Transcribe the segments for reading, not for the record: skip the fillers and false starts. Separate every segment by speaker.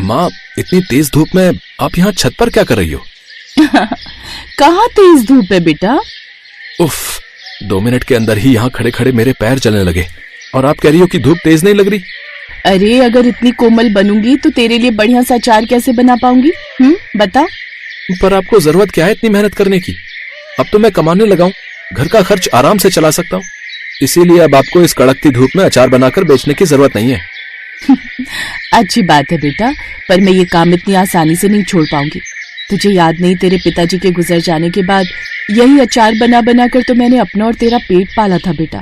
Speaker 1: माँ, इतनी तेज धूप में आप यहाँ छत पर क्या कर रही हो?
Speaker 2: कहाँ तेज धूप है बेटा?
Speaker 1: उफ, 2 मिनट के अंदर ही यहाँ खड़े खड़े मेरे पैर जलने लगे और आप कह रही हो कि धूप तेज नहीं लग रही।
Speaker 2: अरे अगर इतनी कोमल बनूंगी तो तेरे लिए बढ़िया सा अचार कैसे बना पाऊंगी? बता।
Speaker 1: पर आपको जरूरत क्या है इतनी मेहनत करने की? अब तो मैं कमाने लगा हूँ, घर का खर्च आराम से चला सकता हूँ, इसीलिए अब आपको इस कड़कती धूप में अचार बनाकर बेचने की जरूरत नहीं है।
Speaker 2: अच्छी बात है बेटा, पर मैं ये काम इतनी आसानी से नहीं छोड़ पाऊंगी। तुझे याद नहीं, तेरे पिताजी के गुजर जाने के बाद यही अचार बना बना कर तो मैंने अपना और तेरा पेट पाला था बेटा।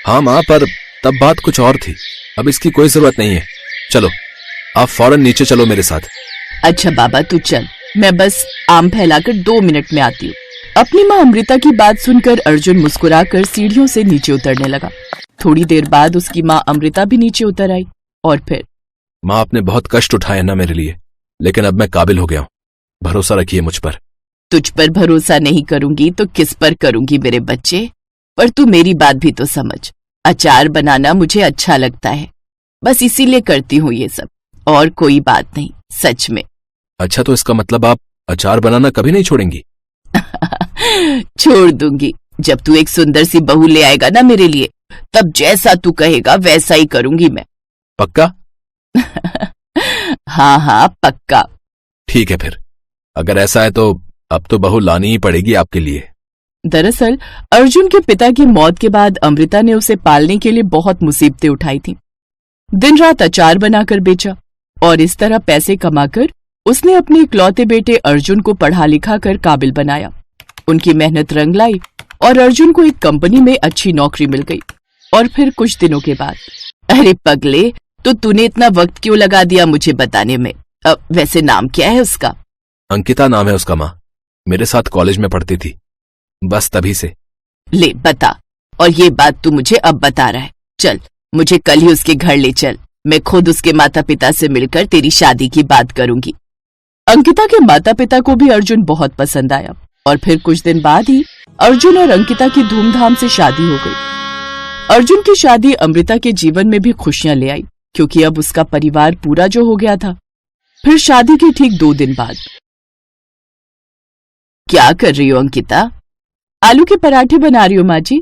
Speaker 1: हाँ माँ, पर तब बात कुछ और थी, अब इसकी कोई जरूरत नहीं है। चलो आप फौरन नीचे चलो मेरे साथ।
Speaker 2: अच्छा बाबा तू चल, मैं बस आम फैलाकर 2 मिनट में आती हूँ। अपनी माँ अमृता की बात सुनकर अर्जुन मुस्कुराकर सीढ़ियों से नीचे उतरने लगा। थोड़ी देर बाद उसकी माँ अमृता भी नीचे उतर आई और फिर,
Speaker 1: माँ आपने बहुत कष्ट उठाए ना मेरे लिए, लेकिन अब मैं काबिल हो गया हूँ, भरोसा रखिए मुझ पर।
Speaker 2: तुझ पर भरोसा नहीं करूंगी तो किस पर करूंगी मेरे बच्चे? पर तू मेरी बात भी तो समझ, अचार बनाना मुझे अच्छा लगता है, बस इसीलिए करती हूँ ये सब, और कोई बात नहीं, सच में।
Speaker 1: अच्छा, तो इसका मतलब आप अचार बनाना कभी नहीं छोड़ेंगी?
Speaker 2: छोड़ दूंगी, जब तू एक सुंदर सी बहू ले आएगा ना मेरे लिए, तब जैसा तू कहेगा वैसा ही करूंगी मैं।
Speaker 1: पक्का?
Speaker 2: हाँ पक्का।
Speaker 1: ठीक है फिर, अगर ऐसा है तो अब तो बहू लानी ही पड़ेगी आपके लिए।
Speaker 2: दरअसल अर्जुन के पिता की मौत के बाद अमृता ने उसे पालने के लिए बहुत मुसीबतें उठाई थीं। दिन रात अचार बनाकर बेचा और इस तरह पैसे कमाकर उसने अपने इकलौते बेटे अर्जुन को पढ़ा लिखा कर काबिल बनाया। उनकी मेहनत रंग लाई और अर्जुन को एक कंपनी में अच्छी नौकरी मिल गई। और फिर कुछ दिनों के बाद, अरे पगले, तो तूने इतना वक्त क्यों लगा दिया मुझे बताने में? वैसे नाम क्या है उसका?
Speaker 1: अंकिता नाम है उसका माँ, मेरे साथ कॉलेज में पढ़ती थी, बस तभी से।
Speaker 2: ले बता, और ये बात तू मुझे अब बता रहा है। चल मुझे कल ही उसके घर ले चल, मैं खुद उसके माता पिता से मिलकर तेरी शादी की बात करूंगी। अंकिता के माता पिता को भी अर्जुन बहुत पसंद आया और फिर कुछ दिन बाद ही अर्जुन और अंकिता की धूमधाम से शादी हो गई। अर्जुन की शादी अमृता के जीवन में भी खुशियां ले आई, क्योंकि अब उसका परिवार पूरा जो हो गया था। फिर शादी के ठीक 2 दिन बाद, क्या कर रही हो अंकिता? आलू के पराठे बना रही हो माँ जी।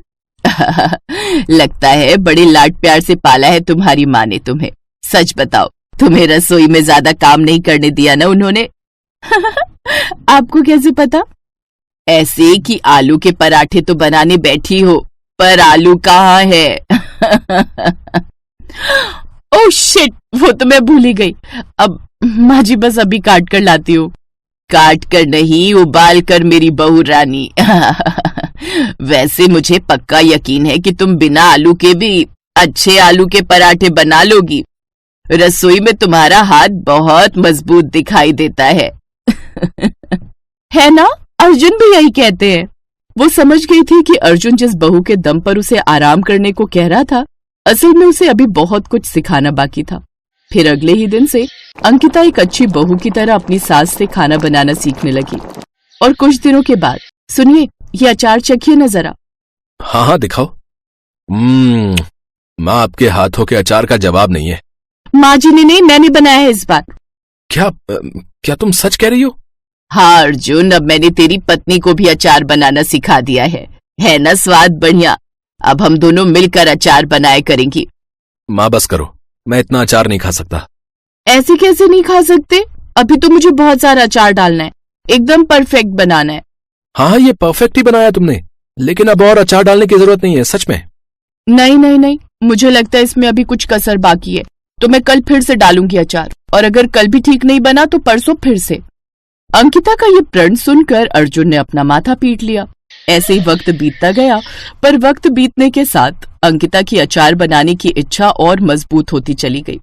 Speaker 2: लगता है बड़े लाड प्यार से पाला है तुम्हारी माँ ने तुम्हें। सच बताओ, तुम्हें रसोई में ज्यादा काम नहीं करने दिया ना उन्होंने? आपको कैसे पता? ऐसे कि आलू के पराठे तो बनाने बैठी हो, पर आलू कहाँ है? ओह शिट, वो तो मैं भूल ही गई। अब माँ जी बस अभी काट कर लाती हूँ। काट कर नहीं, उबाल कर मेरी बहू रानी। वैसे मुझे पक्का यकीन है कि तुम बिना आलू के भी अच्छे आलू के पराठे बना लोगी। रसोई में तुम्हारा हाथ बहुत मजबूत दिखाई देता है। है ना? अर्जुन भी यही कहते हैं। वो समझ गई थी कि अर्जुन जिस बहू के दम पर उसे आराम करने को कह रहा था, असल में उसे अभी बहुत कुछ सिखाना बाकी था। फिर अगले ही दिन से अंकिता एक अच्छी बहू की तरह अपनी सास से खाना बनाना सीखने लगी। और कुछ दिनों के बाद, सुनिए, ये अचार चखिए न जरा।
Speaker 1: हाँ दिखाओ। माँ, आपके हाथों के अचार का जवाब नहीं है।
Speaker 2: माँ जी ने नहीं, मैंने बनाया है इस बार।
Speaker 1: क्या तुम सच कह रही हो?
Speaker 2: हाँ अर्जुन, अब मैंने तेरी पत्नी को भी अचार बनाना सिखा दिया है ना स्वाद बढ़िया? अब हम दोनों मिलकर अचार बनाए करेंगी।
Speaker 1: माँ बस करो, मैं इतना अचार नहीं खा सकता।
Speaker 2: ऐसे कैसे नहीं खा सकते? अभी तो मुझे बहुत सारा अचार डालना है, एकदम परफेक्ट बनाना है।
Speaker 1: हाँ, ये परफेक्ट ही बनाया तुमने, लेकिन अब और अचार डालने की जरूरत नहीं है, सच में।
Speaker 2: नहीं, मुझे लगता है इसमें अभी कुछ कसर बाकी है, तो मैं कल फिर से डालूंगी अचार, और अगर कल भी ठीक नहीं बना तो परसों फिर से। अंकिता का ये प्रण सुनकर अर्जुन ने अपना माथा पीट लिया। ऐसे ही वक्त बीतता गया, पर वक्त बीतने के साथ अंकिता की अचार बनाने की इच्छा और मजबूत होती चली गई।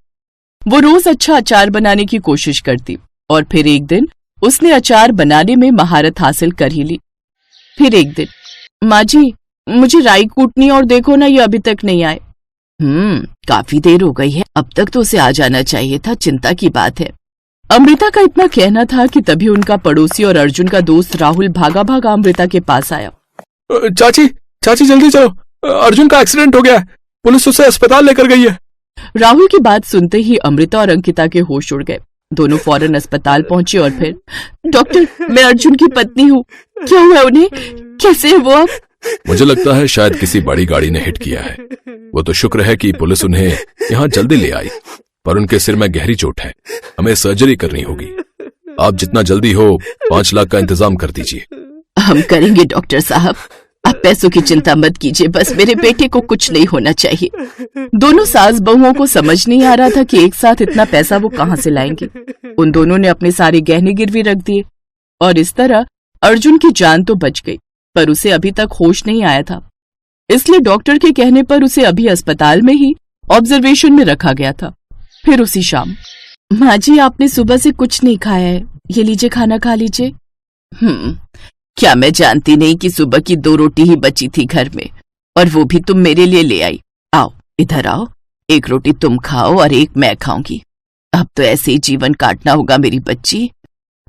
Speaker 2: वो रोज अच्छा अचार बनाने की कोशिश करती और फिर एक दिन उसने अचार बनाने में महारत हासिल कर ही ली। फिर एक दिन, माँ जी मुझे राई कूटनी, और देखो ना ये अभी तक नहीं आए। काफी देर हो गई है, अब तक तो उसे आ जाना चाहिए था, चिंता की बात है। अमृता का इतना कहना था कि तभी उनका पड़ोसी और अर्जुन का दोस्त राहुल भागा भागा अमृता के पास आया।
Speaker 1: चाची जल्दी चलो, अर्जुन का एक्सीडेंट हो गया है, पुलिस उसे अस्पताल लेकर गई है।
Speaker 2: राहुल की बात सुनते ही अमृता और अंकिता के होश उड़ गए। दोनों फौरन अस्पताल पहुंचे और फिर, डॉक्टर, मैं अर्जुन की पत्नी हूँ, क्या हुआ उन्हें, कैसे है वो अब?
Speaker 1: मुझे लगता है शायद किसी बड़ी गाड़ी ने हिट किया है। वो तो शुक्र है कि पुलिस उन्हें यहाँ जल्दी ले आई, पर उनके सिर में गहरी चोट है, हमें सर्जरी करनी होगी। आप जितना जल्दी हो 5 लाख का इंतजाम कर दीजिए।
Speaker 2: हम करेंगे डॉक्टर साहब, आप पैसों की चिंता मत कीजिए, बस मेरे बेटे को कुछ नहीं होना चाहिए। दोनों सास बहुओं को समझ नहीं आ रहा था कि एक साथ इतना पैसा वो कहाँ से लाएंगे। उन दोनों ने अपने सारे गहने गिरवी रख दिए और इस तरह अर्जुन की जान तो बच गई, पर उसे अभी तक होश नहीं आया था। इसलिए डॉक्टर के कहने पर उसे अभी अस्पताल में ही ऑब्जर्वेशन में रखा गया था। फिर उसी शाम, माँ जी, आपने सुबह से कुछ नहीं खाया है, ये लीजिए, खाना खा लीजिए। क्या मैं जानती नहीं कि सुबह की 2 रोटी ही बची थी घर में, और वो भी तुम मेरे लिए ले आई। आओ इधर आओ, 1 रोटी तुम खाओ और 1 मैं खाऊंगी। अब तो ऐसे ही जीवन काटना होगा मेरी बच्ची।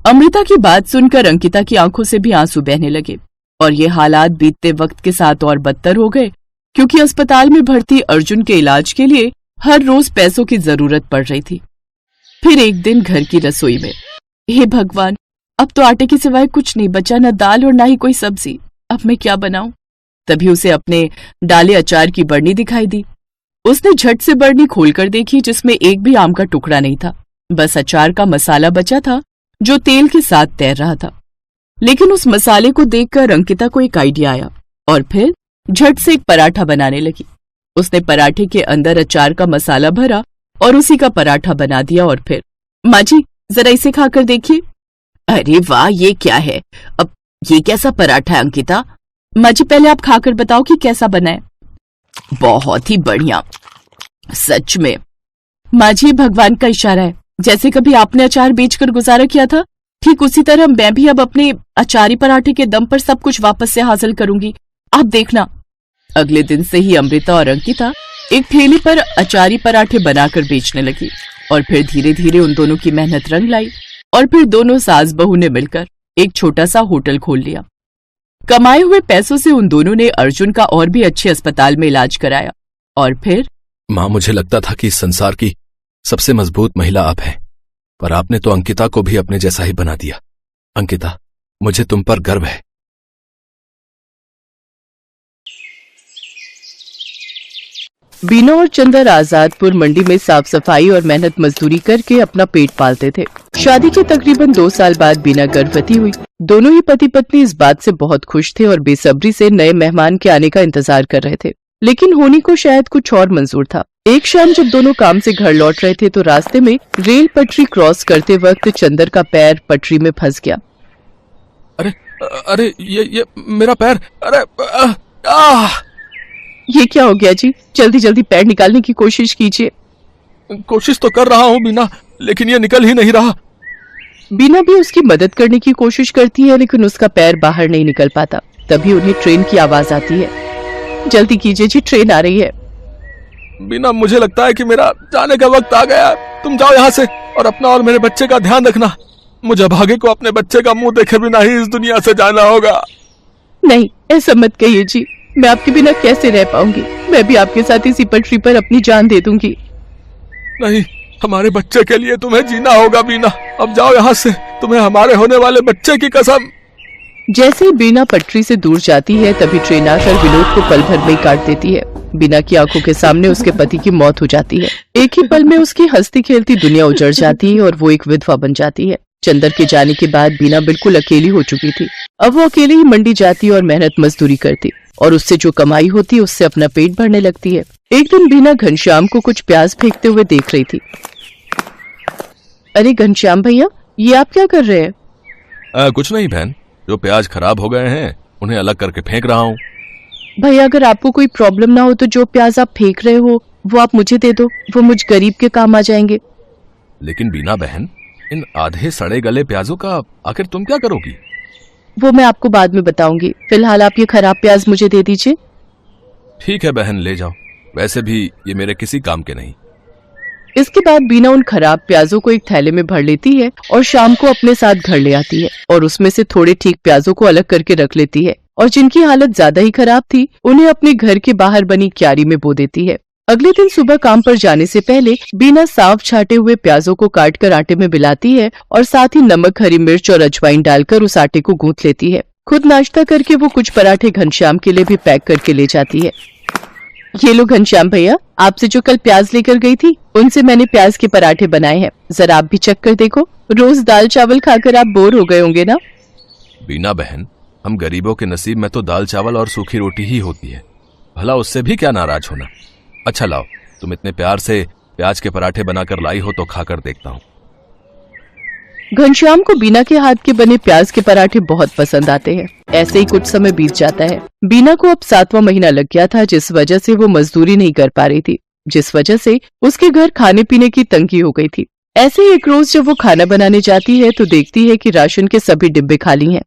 Speaker 2: अमृता की बात सुनकर अंकिता की आंखों से भी आंसू बहने लगे और ये हालात बीतते वक्त के साथ और बदतर हो गए, क्योंकि अस्पताल में भर्ती अर्जुन के इलाज के लिए हर रोज पैसों की जरूरत पड़ रही थी। फिर एक दिन घर की रसोई में, हे भगवान, अब तो आटे के सिवाय कुछ नहीं बचा, न दाल और ना ही कोई सब्जी, अब मैं क्या बनाऊं? तभी उसे अपने डाले अचार की बरनी दिखाई दी। उसने झट से बरनी खोलकर देखी, जिसमें एक भी आम का टुकड़ा नहीं था, बस अचार का मसाला बचा था जो तेल के साथ तैर रहा था। लेकिन उस मसाले को देखकर अंकिता को एक आइडिया आया और फिर झट से एक पराठा बनाने लगी। उसने पराठे के अंदर अचार का मसाला भरा और उसी का पराठा बना दिया और फिर, माँ जी, जरा इसे खाकर देखिए। अरे वाह, ये क्या है? अब ये कैसा पराठा है अंकिता? माँ जी, पहले आप खाकर बताओ कि कैसा बना है। बहुत ही बढ़िया, सच में। माँ जी, भगवान का इशारा है, जैसे कभी आपने अचार बेचकर गुजारा किया था, ठीक उसी तरह मैं भी अब अपने अचारी पराठे के दम पर सब कुछ वापस से हासिल करूंगी, आप देखना। अगले दिन से ही अमृता और अंकिता एक ठेले पर अचारी पराठे बनाकर बेचने लगी और फिर धीरे धीरे उन दोनों की मेहनत रंग लाई और फिर दोनों सास बहू ने मिलकर एक छोटा सा होटल खोल लिया। कमाए हुए पैसों से उन दोनों ने अर्जुन का और भी अच्छे अस्पताल में इलाज कराया और फिर,
Speaker 1: माँ, मुझे लगता था कि इस संसार की सबसे मजबूत महिला आप हैं, पर आपने तो अंकिता को भी अपने जैसा ही बना दिया। अंकिता, मुझे तुम पर गर्व है।
Speaker 2: बीना और चंदर आजादपुर मंडी में साफ सफाई और मेहनत मजदूरी करके अपना पेट पालते थे। शादी के तकरीबन 2 साल बाद बीना गर्भवती हुई। दोनों ही पति पत्नी इस बात से बहुत खुश थे और बेसब्री से नए मेहमान के आने का इंतजार कर रहे थे, लेकिन होनी को शायद कुछ और मंजूर था। एक शाम जब दोनों काम से घर लौट रहे थे तो रास्ते में रेल पटरी क्रॉस करते वक्त चंदर का पैर पटरी में फंस गया।
Speaker 1: अरे अरे, ये मेरा पैर, अरे
Speaker 2: ये क्या हो गया जी? जल्दी जल्दी पैर निकालने की कोशिश कीजिए।
Speaker 1: कोशिश तो कर रहा हूँ बीना, लेकिन ये निकल ही नहीं रहा।
Speaker 2: बीना भी उसकी मदद करने की कोशिश करती है, लेकिन उसका पैर बाहर नहीं निकल पाता। तभी उन्हें ट्रेन की आवाज आती है। जल्दी कीजिए जी, ट्रेन आ रही है।
Speaker 1: बीना, मुझे लगता है कि मेरा जाने का वक्त आ गया। तुम जाओ यहाँ से और अपना और मेरे बच्चे का ध्यान रखना। मुझे भागे को अपने बच्चे का मुंह देखे बिना ही इस दुनिया से जाना होगा।
Speaker 2: नहीं, ऐसा मत कहिए जी, मैं आपके बिना कैसे रह पाऊंगी? मैं भी आपके साथ इसी पटरी पर अपनी जान दे दूंगी।
Speaker 1: नहीं, हमारे बच्चे के लिए तुम्हें जीना होगा बीना। अब जाओ यहाँ से, तुम्हें हमारे होने वाले बच्चे की कसम।
Speaker 2: जैसे ही बीना पटरी से दूर जाती है तभी ट्रेन आकर विनोद को पल भर में ही काट देती है। बीना की आंखों के सामने उसके पति की मौत हो जाती है। एक ही पल में उसकी हंसती खेलती दुनिया उजड़ जाती है और वो एक विधवा बन जाती है। चंदर के जाने के बाद बीना बिल्कुल अकेली हो चुकी थी। अब वो अकेले ही मंडी जाती और मेहनत मजदूरी करती और उससे जो कमाई होती उससे अपना पेट भरने लगती है। एक दिन बीना घनश्याम को कुछ प्याज फेंकते हुए देख रही थी। अरे घनश्याम भैया, ये आप क्या कर रहे हैं?
Speaker 1: कुछ नहीं बहन, जो प्याज खराब हो गए हैं उन्हें अलग करके फेंक रहा हूँ।
Speaker 2: भैया, अगर आपको कोई प्रॉब्लम ना हो तो जो प्याज आप फेंक रहे हो वो आप मुझे दे दो, वो मुझ गरीब के काम आ जाएंगे।
Speaker 1: लेकिन बीना बहन, इन आधे सड़े गले प्याजों का आखिर तुम क्या करोगी?
Speaker 2: वो मैं आपको बाद में बताऊंगी, फिलहाल आप ये खराब प्याज मुझे दे दीजिए।
Speaker 1: ठीक है बहन, ले जाओ, वैसे भी ये मेरे किसी काम के नहीं।
Speaker 2: इसके बाद बीना उन खराब प्याजों को एक थैले में भर लेती है और शाम को अपने साथ घर ले आती है और उसमें से थोड़े ठीक प्याजों को अलग करके रख लेती है और जिनकी हालत ज्यादा ही खराब थी उन्हें अपने घर के बाहर बनी क्यारी में बो देती है। अगले दिन सुबह काम पर जाने से पहले बीना साफ छाटे हुए प्याजों को काटकर आटे में मिलाती है और साथ ही नमक, हरी मिर्च और अजवाइन डालकर उस आटे को गूंथ लेती है। खुद नाश्ता करके वो कुछ पराठे घनश्याम के लिए भी पैक करके ले जाती है। ये लो घनश्याम भैया, आपसे जो कल प्याज लेकर गई थी उनसे मैंने प्याज के पराठे बनाए हैं, जरा आप भी चख कर देखो। रोज दाल चावल खाकर आप बोर हो गए होंगे ना।
Speaker 1: बीना बहन, हम गरीबों के नसीब में तो दाल चावल और सूखी रोटी ही होती है, भला उससे भी क्या नाराज होना। अच्छा लाओ, तुम इतने प्यार से प्याज के पराठे बनाकर लाई हो तो खाकर देखता हूँ।
Speaker 2: घनश्याम को बीना के हाथ के बने प्याज के पराठे बहुत पसंद आते हैं। ऐसे ही कुछ समय बीत जाता है। बीना को अब 7वां महीना लग गया था, जिस वजह से वो मजदूरी नहीं कर पा रही थी, जिस वजह से उसके घर खाने पीने की तंगी हो गई थी। ऐसे ही एक रोज जब वो खाना बनाने जाती है तो देखती है कि राशन के सभी डिब्बे खाली हैं।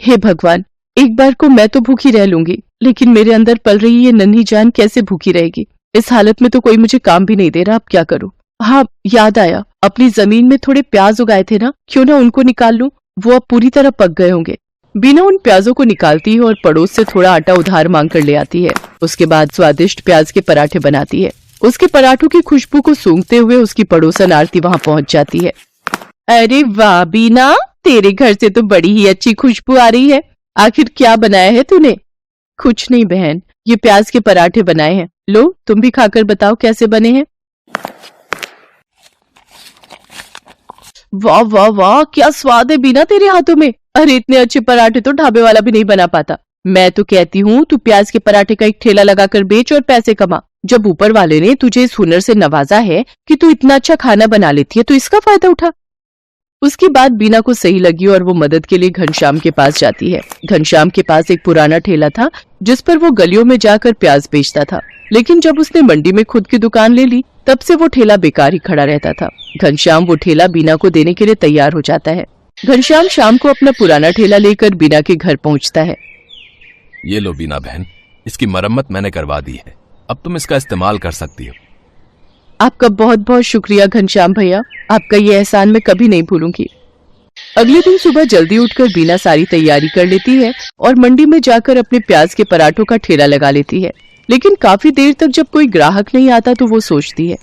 Speaker 2: हे भगवान, एक बार को मैं तो भूखी रह लूंगी, लेकिन मेरे अंदर पल रही ये नन्ही जान कैसे भूखी रहेगी। इस हालत में तो कोई मुझे काम भी नहीं दे रहा, अब क्या करूं। हाँ, याद आया, अपनी जमीन में थोड़े प्याज उगाए थे ना, क्यों ना उनको निकाल लूं, वो अब पूरी तरह पक गए होंगे। बीना उन प्याजों को निकालती है और पड़ोस से थोड़ा आटा उधार मांग कर ले आती है। उसके बाद स्वादिष्ट प्याज के पराठे बनाती है। उसके पराठों की खुशबू को सूंघते हुए उसकी पड़ोसन आरती वहाँ पहुँच जाती है। अरे वाह बीना, तेरे घर से तो बड़ी ही अच्छी खुशबू आ रही है। आखिर क्या बनाया है तूने? कुछ नहीं बहन, ये प्याज के पराठे बनाए हैं। लो, तुम भी खाकर बताओ कैसे बने हैं। वाह वाह वाह, क्या स्वाद है बीना तेरे हाथों में। अरे इतने अच्छे पराठे तो ढाबे वाला भी नहीं बना पाता। मैं तो कहती हूँ तू प्याज के पराठे का एक ठेला लगाकर बेच और पैसे कमा। जब ऊपर वाले ने तुझे इस हुनर से नवाजा है कि तू इतना अच्छा खाना बना लेती है, तो इसका फायदा उठा। उसकी बात बीना को सही लगी और वो मदद के लिए घनश्याम के पास जाती है। घनश्याम के पास एक पुराना ठेला था जिस पर वो गलियों में जाकर प्याज बेचता था, लेकिन जब उसने मंडी में खुद की दुकान ले ली तब से वो ठेला बेकार ही खड़ा रहता था। घनश्याम वो ठेला बीना को देने के लिए तैयार हो जाता है। घनश्याम शाम को अपना पुराना ठेला लेकर बीना के घर पहुंचता है।
Speaker 1: ये लो बीना बहन, इसकी मरम्मत मैंने करवा दी है, अब तुम इसका इस्तेमाल कर सकती हो।
Speaker 2: आपका बहुत बहुत शुक्रिया घनश्याम भैया, आपका ये एहसान मैं कभी नहीं भूलूंगी। अगले दिन सुबह जल्दी उठकर बीना सारी तैयारी कर लेती है और मंडी में जाकर अपने प्याज के पराठों का ठेला लगा लेती है। लेकिन काफी देर तक जब कोई ग्राहक नहीं आता तो वो सोचती है,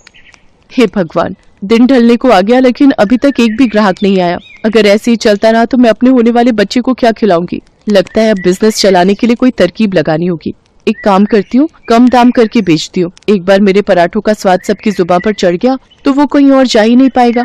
Speaker 2: हे भगवान, दिन ढलने को आ गया लेकिन अभी तक एक भी ग्राहक नहीं आया। अगर ऐसे ही चलता रहा तो मैं अपने होने वाले बच्चे को क्या खिलाऊंगी। लगता है अब बिजनेस चलाने के लिए कोई तरकीब लगानी होगी। एक काम करती हूँ, कम दाम करके बेचती हूँ। एक बार मेरे पराठों का स्वाद सबकी जुबान पर चढ़ गया तो वो कहीं और जा ही नहीं पाएगा।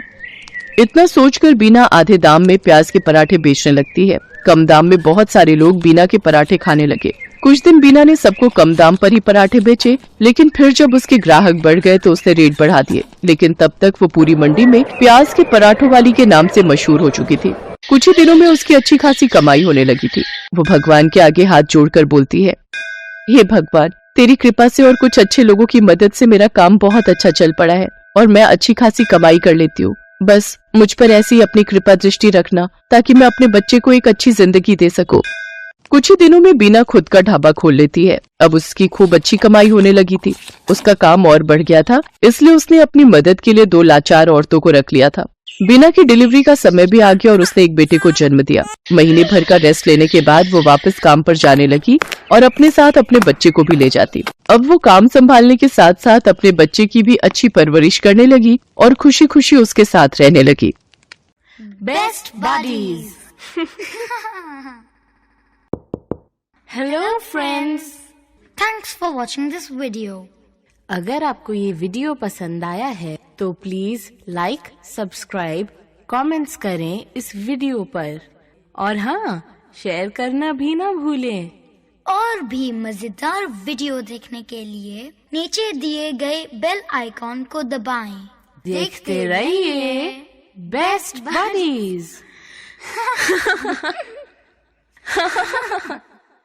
Speaker 2: इतना सोचकर बीना आधे दाम में प्याज के पराठे बेचने लगती है। कम दाम में बहुत सारे लोग बीना के पराठे खाने लगे। कुछ दिन बीना ने सबको कम दाम पर ही पराठे बेचे, लेकिन फिर जब उसके ग्राहक बढ़ गए तो उसने रेट बढ़ा दिए। लेकिन तब तक वो पूरी मंडी में प्याज के पराठों वाली के नाम से मशहूर हो चुकी थी। कुछ ही दिनों में उसकी अच्छी खासी कमाई होने लगी थी। वो भगवान के आगे हाथ जोड़कर बोलती है, हे भगवान, तेरी कृपा से और कुछ अच्छे लोगों की मदद से मेरा काम बहुत अच्छा चल पड़ा है और मैं अच्छी खासी कमाई कर लेती हूँ। बस मुझ पर ऐसी अपनी कृपा दृष्टि रखना ताकि मैं अपने बच्चे को एक अच्छी जिंदगी दे सकूं। कुछ ही दिनों में बीना खुद का ढाबा खोल लेती है। अब उसकी खूब अच्छी कमाई होने लगी थी। उसका काम और बढ़ गया था, इसलिए उसने अपनी मदद के लिए 2 लाचार औरतों को रख लिया था। बीना की डिलीवरी का समय भी आ गया और उसने एक बेटे को जन्म दिया। महीने भर का रेस्ट लेने के बाद वो वापस काम पर जाने लगी और अपने साथ अपने बच्चे को भी ले जाती। अब वो काम संभालने के साथ साथ अपने बच्चे की भी अच्छी परवरिश करने लगी और खुशी खुशी उसके साथ रहने लगी।
Speaker 3: Best buddies. Hello friends,
Speaker 4: thanks for watching this video.
Speaker 3: अगर आपको ये वीडियो पसंद आया है तो प्लीज लाइक, सब्सक्राइब, कमेंट्स करें इस वीडियो पर और हाँ, शेयर करना भी ना भूलें।
Speaker 4: और भी मजेदार वीडियो देखने के लिए नीचे दिए गए बेल आइकॉन को दबाएं।
Speaker 3: देखते रहिए बेस्ट बडीज।